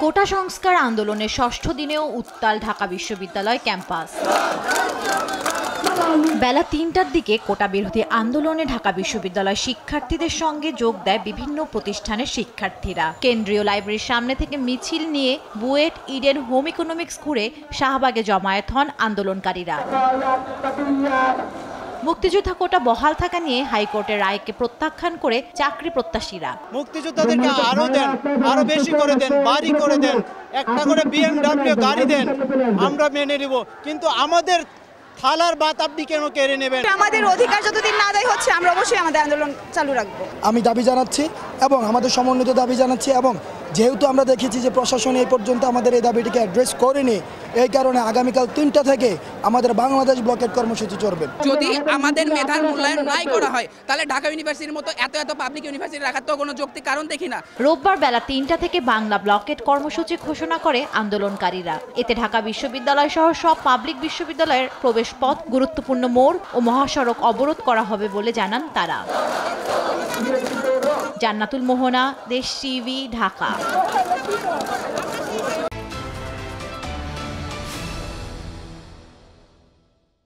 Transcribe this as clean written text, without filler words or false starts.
কোটা সংস্কার আন্দোলনের ষষ্ঠ দিনেও উত্তাল ঢাকা বিশ্ববিদ্যালয় ক্যাম্পাস। বেলা ৩টার দিকে কোটা বিরোধী আন্দোলনে ঢাকা বিশ্ববিদ্যালয় শিক্ষার্থীদের সঙ্গে যোগ দেয় বিভিন্ন প্রতিষ্ঠানের শিক্ষার্থীরা। কেন্দ্রীয় লাইব্রেরির সামনে থেকে মিছিল নিয়ে বুয়েট, ইডেন, হোম ইকোনমিক্স ঘুরে শাহবাগে জমায়েত হন আন্দোলনকারীরা। মুক্তিযোদ্ধা কোটা বহাল থাকা নিয়ে হাইকোর্টের রায়কে প্রত্যাখ্যান করে চাকরি প্রত্যাশীরা মুক্তিযোদ্ধাদেরকে আরো বেশি করে দেন, বাড়ি করে দেন, একটা করে BMW গাড়ি দেন, আমরা মেনে নিব। কিন্তু আমাদের থালার ভাত আপনি কেন কেড়ে নেবেন? আমাদের অধিকার যতদিন না আদায় হচ্ছে আমরা অবশ্যই আমাদের আন্দোলন চালু রাখবো। আমি দাবি জানাচ্ছি এবং আমাদের সমন্বিত দাবি জানাচ্ছি, এবং যেহেতু আমরা দেখেছি যে প্রশাসন এই পর্যন্ত আমাদের এই দাবিটিকে অ্যাড্রেস করেনি, এই কারণে আগামীকাল 3টা থেকে আমাদের বাংলাদেশ ব্লকেট কর্মসূচি চলবে। যদি আমাদের মেধার মূল্যায়ন নাই করা হয় তাহলে ঢাকা ইউনিভার্সিটির মতো এত পাবলিক ইউনিভার্সিটি রাখার তো কোনো যৌক্তিক কারণ দেখি না। রোববার বেলা ৩টা থেকে বাংলা ব্লকেট কর্মসূচি ঘোষণা করে আন্দোলনকারীরা। এতে ঢাকা বিশ্ববিদ্যালয় সহ সব পাবলিক বিশ্ববিদ্যালয়ের প্রবেশ পথ, গুরুত্বপূর্ণ মোড় ও মহাসড়ক অবরোধ করা হবে বলে জানান তারা। জান্নাতুল মোহনা, দেশ টিভি, ঢাকা।